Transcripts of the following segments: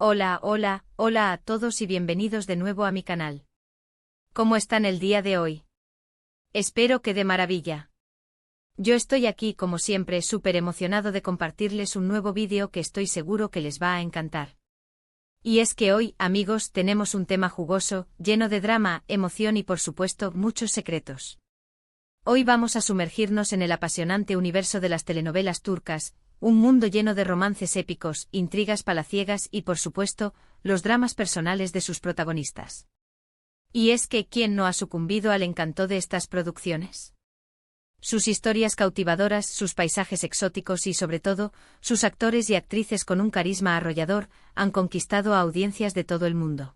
Hola, hola, hola a todos y bienvenidos de nuevo a mi canal. ¿Cómo están el día de hoy? Espero que de maravilla. Yo estoy aquí como siempre súper emocionado de compartirles un nuevo vídeo que estoy seguro que les va a encantar. Y es que hoy, amigos, tenemos un tema jugoso, lleno de drama, emoción y por supuesto muchos secretos. Hoy vamos a sumergirnos en el apasionante universo de las telenovelas turcas, un mundo lleno de romances épicos, intrigas palaciegas y por supuesto, los dramas personales de sus protagonistas. Y es que, ¿quién no ha sucumbido al encanto de estas producciones? Sus historias cautivadoras, sus paisajes exóticos y sobre todo, sus actores y actrices con un carisma arrollador, han conquistado a audiencias de todo el mundo.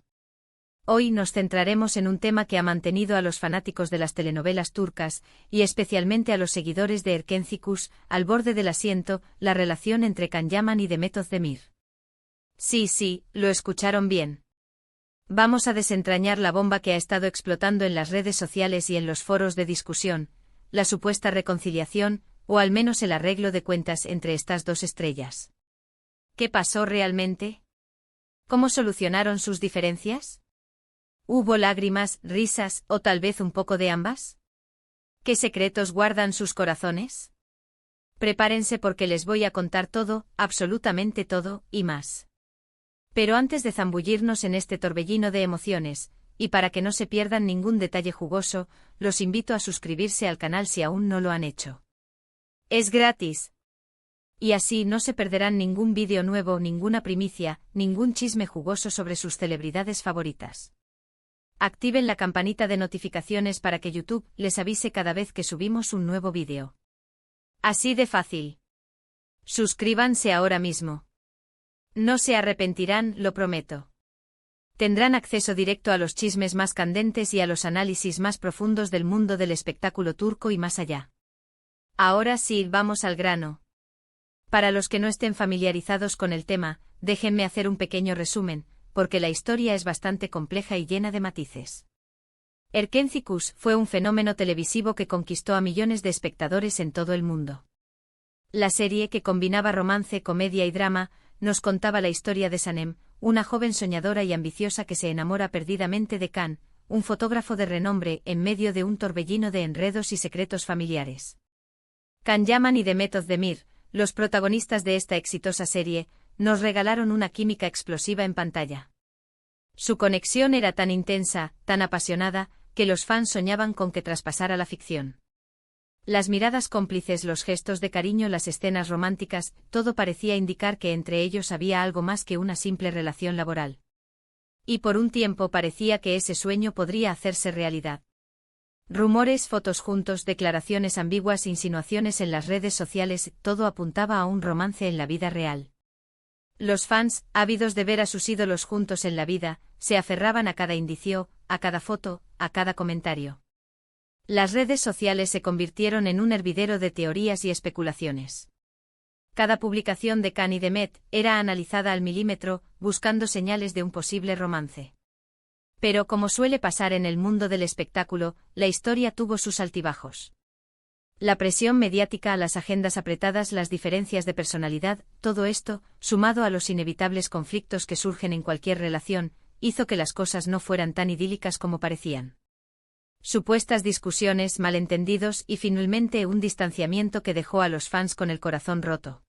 Hoy nos centraremos en un tema que ha mantenido a los fanáticos de las telenovelas turcas, y especialmente a los seguidores de Erkenci al borde del asiento, la relación entre Can Yaman y Demet Özdemir. Sí, lo escucharon bien. Vamos a desentrañar la bomba que ha estado explotando en las redes sociales y en los foros de discusión, la supuesta reconciliación, o al menos el arreglo de cuentas entre estas dos estrellas. ¿Qué pasó realmente? ¿Cómo solucionaron sus diferencias? ¿Hubo lágrimas, risas, o tal vez un poco de ambas? ¿Qué secretos guardan sus corazones? Prepárense porque les voy a contar todo, absolutamente todo, y más. Pero antes de zambullirnos en este torbellino de emociones, y para que no se pierdan ningún detalle jugoso, los invito a suscribirse al canal si aún no lo han hecho. Es gratis. Y así no se perderán ningún vídeo nuevo, ninguna primicia, ningún chisme jugoso sobre sus celebridades favoritas. Activen la campanita de notificaciones para que YouTube les avise cada vez que subimos un nuevo vídeo. Así de fácil. Suscríbanse ahora mismo. No se arrepentirán, lo prometo. Tendrán acceso directo a los chismes más candentes y a los análisis más profundos del mundo del espectáculo turco y más allá. Ahora sí, vamos al grano. Para los que no estén familiarizados con el tema, déjenme hacer un pequeño resumen, porque la historia es bastante compleja y llena de matices. Erkenci fue un fenómeno televisivo que conquistó a millones de espectadores en todo el mundo. La serie, que combinaba romance, comedia y drama, nos contaba la historia de Sanem, una joven soñadora y ambiciosa que se enamora perdidamente de Can, un fotógrafo de renombre, en medio de un torbellino de enredos y secretos familiares. Can Yaman y Demet Özdemir, los protagonistas de esta exitosa serie, nos regalaron una química explosiva en pantalla. Su conexión era tan intensa, tan apasionada, que los fans soñaban con que traspasara la ficción. Las miradas cómplices, los gestos de cariño, las escenas románticas, todo parecía indicar que entre ellos había algo más que una simple relación laboral. Y por un tiempo parecía que ese sueño podría hacerse realidad. Rumores, fotos juntos, declaraciones ambiguas, insinuaciones en las redes sociales, todo apuntaba a un romance en la vida real. Los fans, ávidos de ver a sus ídolos juntos en la vida, se aferraban a cada indicio, a cada foto, a cada comentario. Las redes sociales se convirtieron en un hervidero de teorías y especulaciones. Cada publicación de Can y Demet era analizada al milímetro, buscando señales de un posible romance. Pero como suele pasar en el mundo del espectáculo, la historia tuvo sus altibajos. La presión mediática, las agendas apretadas, las diferencias de personalidad, todo esto, sumado a los inevitables conflictos que surgen en cualquier relación, hizo que las cosas no fueran tan idílicas como parecían. Supuestas discusiones, malentendidos y finalmente un distanciamiento que dejó a los fans con el corazón roto.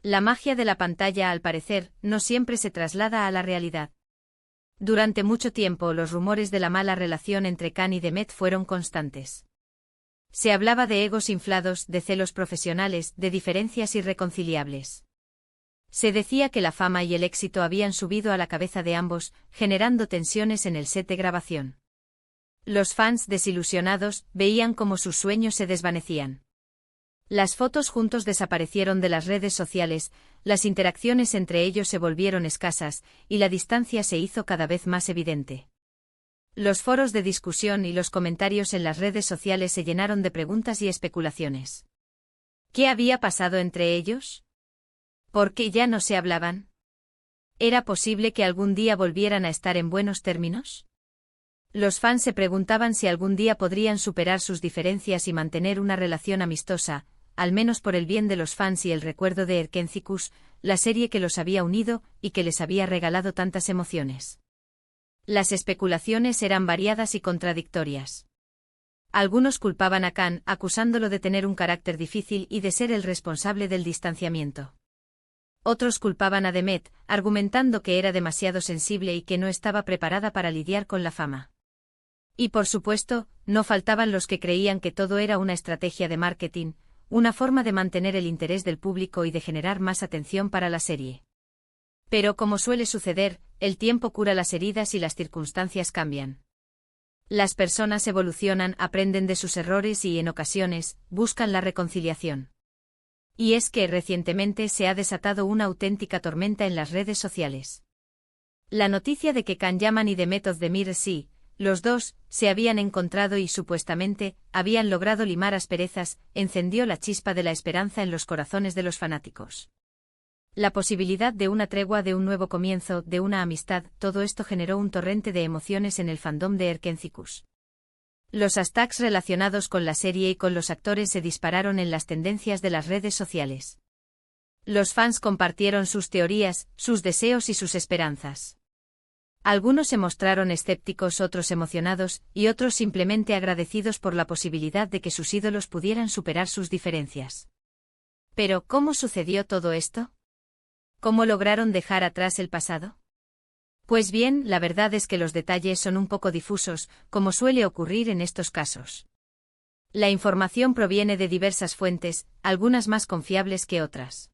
La magia de la pantalla, al parecer, no siempre se traslada a la realidad. Durante mucho tiempo los rumores de la mala relación entre Can y Demet fueron constantes. Se hablaba de egos inflados, de celos profesionales, de diferencias irreconciliables. Se decía que la fama y el éxito habían subido a la cabeza de ambos, generando tensiones en el set de grabación. Los fans, desilusionados, veían cómo sus sueños se desvanecían. Las fotos juntos desaparecieron de las redes sociales, las interacciones entre ellos se volvieron escasas, y la distancia se hizo cada vez más evidente. Los foros de discusión y los comentarios en las redes sociales se llenaron de preguntas y especulaciones. ¿Qué había pasado entre ellos? ¿Por qué ya no se hablaban? ¿Era posible que algún día volvieran a estar en buenos términos? Los fans se preguntaban si algún día podrían superar sus diferencias y mantener una relación amistosa, al menos por el bien de los fans y el recuerdo de Erkenci-Kus, la serie que los había unido y que les había regalado tantas emociones. Las especulaciones eran variadas y contradictorias. Algunos culpaban a Kan, acusándolo de tener un carácter difícil y de ser el responsable del distanciamiento. Otros culpaban a Demet, argumentando que era demasiado sensible y que no estaba preparada para lidiar con la fama. Y por supuesto, no faltaban los que creían que todo era una estrategia de marketing, una forma de mantener el interés del público y de generar más atención para la serie. Pero como suele suceder, el tiempo cura las heridas y las circunstancias cambian. Las personas evolucionan, aprenden de sus errores y, en ocasiones, buscan la reconciliación. Y es que recientemente se ha desatado una auténtica tormenta en las redes sociales. La noticia de que Can Yaman y Demet Özdemir, sí, los dos, se habían encontrado y supuestamente habían logrado limar asperezas, encendió la chispa de la esperanza en los corazones de los fanáticos. La posibilidad de una tregua, de un nuevo comienzo, de una amistad, todo esto generó un torrente de emociones en el fandom de Erkenci-Kus. Los hashtags relacionados con la serie y con los actores se dispararon en las tendencias de las redes sociales. Los fans compartieron sus teorías, sus deseos y sus esperanzas. Algunos se mostraron escépticos, otros emocionados, y otros simplemente agradecidos por la posibilidad de que sus ídolos pudieran superar sus diferencias. Pero, ¿cómo sucedió todo esto? ¿Cómo lograron dejar atrás el pasado? Pues bien, la verdad es que los detalles son un poco difusos, como suele ocurrir en estos casos. La información proviene de diversas fuentes, algunas más confiables que otras.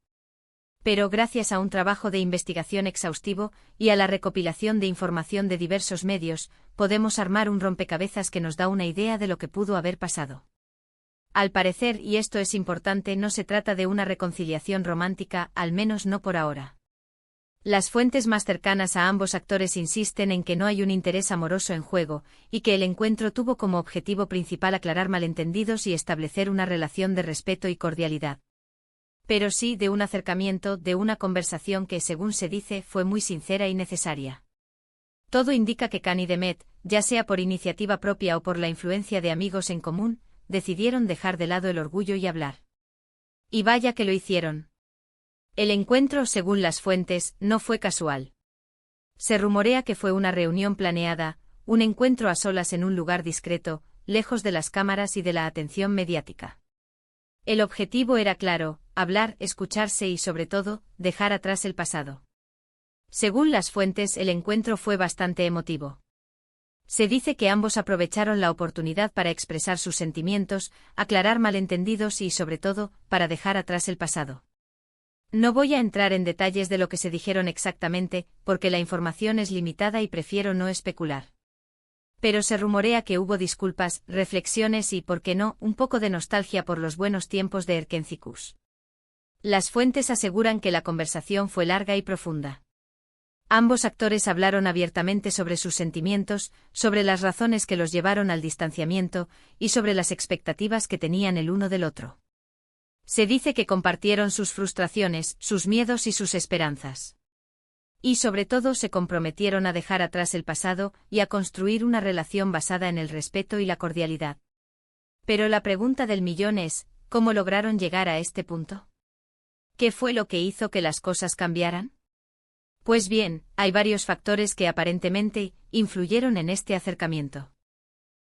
Pero gracias a un trabajo de investigación exhaustivo y a la recopilación de información de diversos medios, podemos armar un rompecabezas que nos da una idea de lo que pudo haber pasado. Al parecer, y esto es importante, no se trata de una reconciliación romántica, al menos no por ahora. Las fuentes más cercanas a ambos actores insisten en que no hay un interés amoroso en juego, y que el encuentro tuvo como objetivo principal aclarar malentendidos y establecer una relación de respeto y cordialidad. Pero sí de un acercamiento, de una conversación que, según se dice, fue muy sincera y necesaria. Todo indica que Can y Demet, ya sea por iniciativa propia o por la influencia de amigos en común, decidieron dejar de lado el orgullo y hablar. Y vaya que lo hicieron. El encuentro, según las fuentes, no fue casual. Se rumorea que fue una reunión planeada, un encuentro a solas en un lugar discreto, lejos de las cámaras y de la atención mediática. El objetivo era claro: hablar, escucharse y, sobre todo, dejar atrás el pasado. Según las fuentes, el encuentro fue bastante emotivo. Se dice que ambos aprovecharon la oportunidad para expresar sus sentimientos, aclarar malentendidos y, sobre todo, para dejar atrás el pasado. No voy a entrar en detalles de lo que se dijeron exactamente, porque la información es limitada y prefiero no especular. Pero se rumorea que hubo disculpas, reflexiones y, por qué no, un poco de nostalgia por los buenos tiempos de Erkenci-Kus. Las fuentes aseguran que la conversación fue larga y profunda. Ambos actores hablaron abiertamente sobre sus sentimientos, sobre las razones que los llevaron al distanciamiento, y sobre las expectativas que tenían el uno del otro. Se dice que compartieron sus frustraciones, sus miedos y sus esperanzas. Y sobre todo se comprometieron a dejar atrás el pasado y a construir una relación basada en el respeto y la cordialidad. Pero la pregunta del millón es, ¿cómo lograron llegar a este punto? ¿Qué fue lo que hizo que las cosas cambiaran? Pues bien, hay varios factores que aparentemente influyeron en este acercamiento.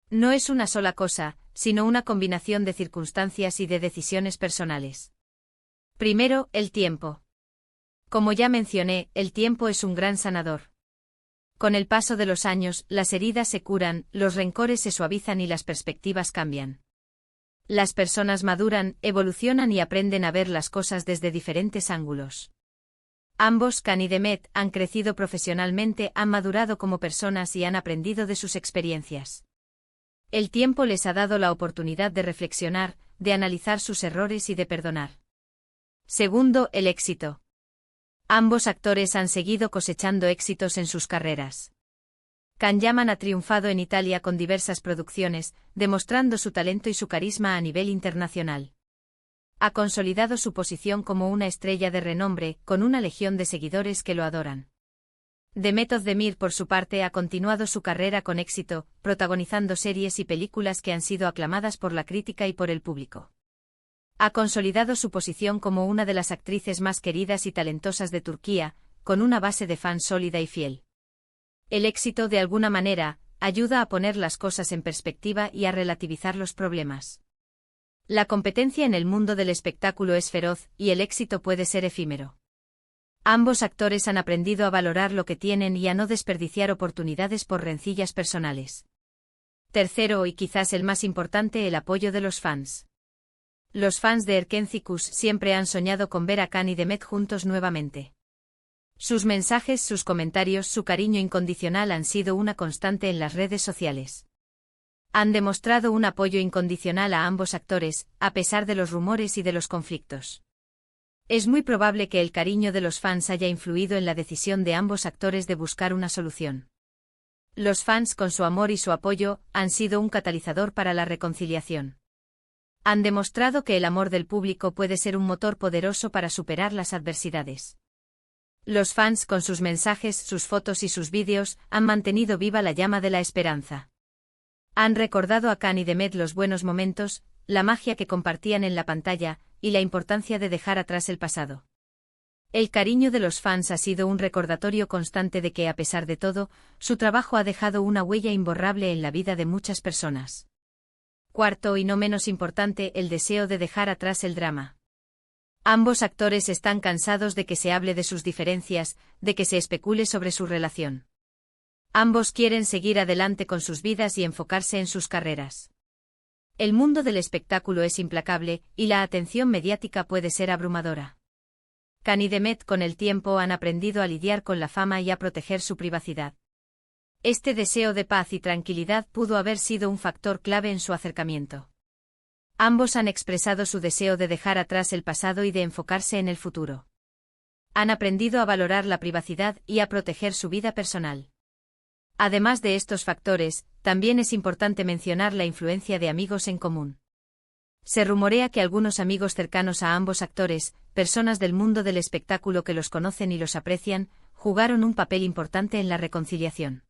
No es una sola cosa, sino una combinación de circunstancias y de decisiones personales. Primero, el tiempo. Como ya mencioné, el tiempo es un gran sanador. Con el paso de los años, las heridas se curan, los rencores se suavizan y las perspectivas cambian. Las personas maduran, evolucionan y aprenden a ver las cosas desde diferentes ángulos. Ambos, Can y Demet, han crecido profesionalmente, han madurado como personas y han aprendido de sus experiencias. El tiempo les ha dado la oportunidad de reflexionar, de analizar sus errores y de perdonar. Segundo, el éxito. Ambos actores han seguido cosechando éxitos en sus carreras. Can Yaman ha triunfado en Italia con diversas producciones, demostrando su talento y su carisma a nivel internacional. Ha consolidado su posición como una estrella de renombre, con una legión de seguidores que lo adoran. Demet Özdemir, por su parte, ha continuado su carrera con éxito, protagonizando series y películas que han sido aclamadas por la crítica y por el público. Ha consolidado su posición como una de las actrices más queridas y talentosas de Turquía, con una base de fans sólida y fiel. El éxito, de alguna manera, ayuda a poner las cosas en perspectiva y a relativizar los problemas. La competencia en el mundo del espectáculo es feroz, y el éxito puede ser efímero. Ambos actores han aprendido a valorar lo que tienen y a no desperdiciar oportunidades por rencillas personales. Tercero, y quizás el más importante, el apoyo de los fans. Los fans de Erkenci siempre han soñado con ver a Can y Demet juntos nuevamente. Sus mensajes, sus comentarios, su cariño incondicional han sido una constante en las redes sociales. Han demostrado un apoyo incondicional a ambos actores, a pesar de los rumores y de los conflictos. Es muy probable que el cariño de los fans haya influido en la decisión de ambos actores de buscar una solución. Los fans, con su amor y su apoyo, han sido un catalizador para la reconciliación. Han demostrado que el amor del público puede ser un motor poderoso para superar las adversidades. Los fans, con sus mensajes, sus fotos y sus vídeos, han mantenido viva la llama de la esperanza. Han recordado a Can y Demet los buenos momentos, la magia que compartían en la pantalla, y la importancia de dejar atrás el pasado. El cariño de los fans ha sido un recordatorio constante de que, a pesar de todo, su trabajo ha dejado una huella imborrable en la vida de muchas personas. Cuarto, y no menos importante, el deseo de dejar atrás el drama. Ambos actores están cansados de que se hable de sus diferencias, de que se especule sobre su relación. Ambos quieren seguir adelante con sus vidas y enfocarse en sus carreras. El mundo del espectáculo es implacable, y la atención mediática puede ser abrumadora. Can y Demet, con el tiempo, han aprendido a lidiar con la fama y a proteger su privacidad. Este deseo de paz y tranquilidad pudo haber sido un factor clave en su acercamiento. Ambos han expresado su deseo de dejar atrás el pasado y de enfocarse en el futuro. Han aprendido a valorar la privacidad y a proteger su vida personal. Además de estos factores, también es importante mencionar la influencia de amigos en común. Se rumorea que algunos amigos cercanos a ambos actores, personas del mundo del espectáculo que los conocen y los aprecian, jugaron un papel importante en la reconciliación.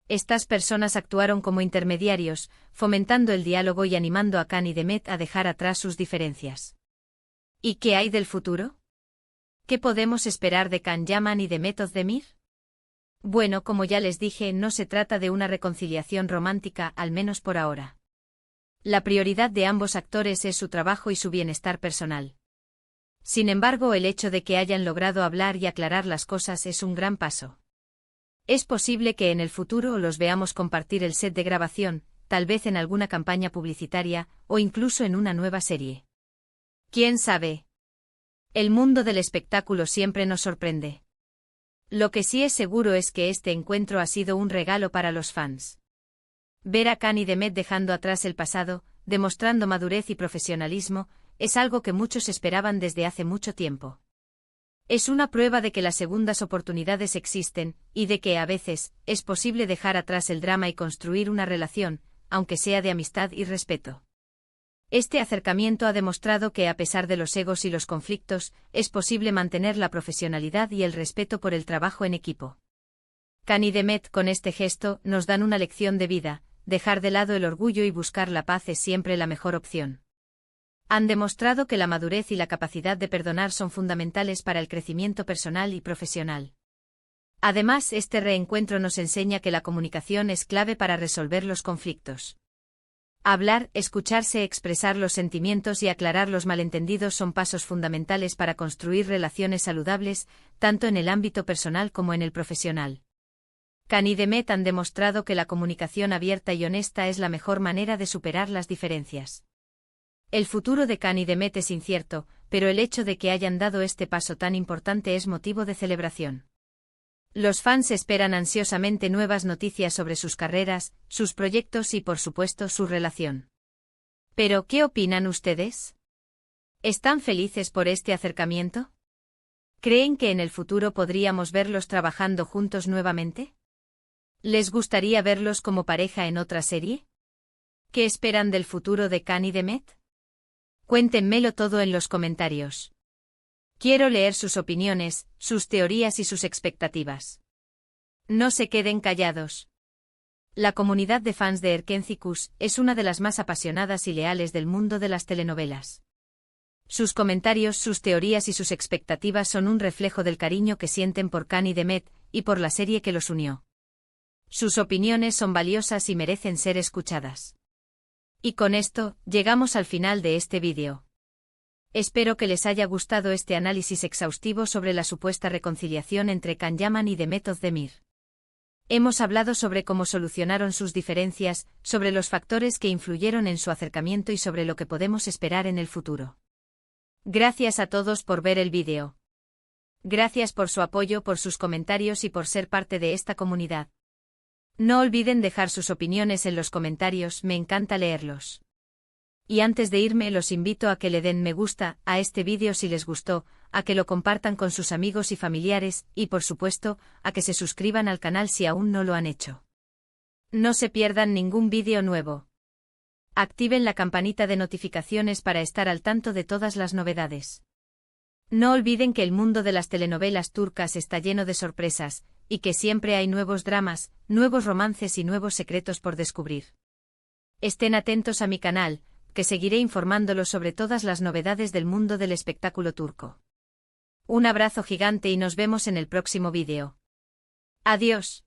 Estas personas actuaron como intermediarios, fomentando el diálogo y animando a Can y Demet a dejar atrás sus diferencias. ¿Y qué hay del futuro? ¿Qué podemos esperar de Can Yaman y Demet Özdemir? Bueno, como ya les dije, no se trata de una reconciliación romántica, al menos por ahora. La prioridad de ambos actores es su trabajo y su bienestar personal. Sin embargo, el hecho de que hayan logrado hablar y aclarar las cosas es un gran paso. Es posible que en el futuro los veamos compartir el set de grabación, tal vez en alguna campaña publicitaria, o incluso en una nueva serie. ¿Quién sabe? El mundo del espectáculo siempre nos sorprende. Lo que sí es seguro es que este encuentro ha sido un regalo para los fans. Ver a Can y Demet dejando atrás el pasado, demostrando madurez y profesionalismo, es algo que muchos esperaban desde hace mucho tiempo. Es una prueba de que las segundas oportunidades existen, y de que, a veces, es posible dejar atrás el drama y construir una relación, aunque sea de amistad y respeto. Este acercamiento ha demostrado que, a pesar de los egos y los conflictos, es posible mantener la profesionalidad y el respeto por el trabajo en equipo. Can y Demet, con este gesto, nos dan una lección de vida: dejar de lado el orgullo y buscar la paz es siempre la mejor opción. Han demostrado que la madurez y la capacidad de perdonar son fundamentales para el crecimiento personal y profesional. Además, este reencuentro nos enseña que la comunicación es clave para resolver los conflictos. Hablar, escucharse, expresar los sentimientos y aclarar los malentendidos son pasos fundamentales para construir relaciones saludables, tanto en el ámbito personal como en el profesional. Can y Demet han demostrado que la comunicación abierta y honesta es la mejor manera de superar las diferencias. El futuro de Can y Demet es incierto, pero el hecho de que hayan dado este paso tan importante es motivo de celebración. Los fans esperan ansiosamente nuevas noticias sobre sus carreras, sus proyectos y, por supuesto, su relación. Pero, ¿qué opinan ustedes? ¿Están felices por este acercamiento? ¿Creen que en el futuro podríamos verlos trabajando juntos nuevamente? ¿Les gustaría verlos como pareja en otra serie? ¿Qué esperan del futuro de Can y Demet? Cuéntenmelo todo en los comentarios. Quiero leer sus opiniones, sus teorías y sus expectativas. No se queden callados. La comunidad de fans de Erkenci es una de las más apasionadas y leales del mundo de las telenovelas. Sus comentarios, sus teorías y sus expectativas son un reflejo del cariño que sienten por Can y Demet, y por la serie que los unió. Sus opiniones son valiosas y merecen ser escuchadas. Y con esto, llegamos al final de este vídeo. Espero que les haya gustado este análisis exhaustivo sobre la supuesta reconciliación entre Can Yaman y Demet Özdemir. Hemos hablado sobre cómo solucionaron sus diferencias, sobre los factores que influyeron en su acercamiento y sobre lo que podemos esperar en el futuro. Gracias a todos por ver el vídeo. Gracias por su apoyo, por sus comentarios y por ser parte de esta comunidad. No olviden dejar sus opiniones en los comentarios, me encanta leerlos. Y antes de irme los invito a que le den me gusta a este vídeo si les gustó, a que lo compartan con sus amigos y familiares, y por supuesto, a que se suscriban al canal si aún no lo han hecho. No se pierdan ningún vídeo nuevo. Activen la campanita de notificaciones para estar al tanto de todas las novedades. No olviden que el mundo de las telenovelas turcas está lleno de sorpresas, y que siempre hay nuevos dramas, nuevos romances y nuevos secretos por descubrir. Estén atentos a mi canal, que seguiré informándolos sobre todas las novedades del mundo del espectáculo turco. Un abrazo gigante y nos vemos en el próximo vídeo. Adiós.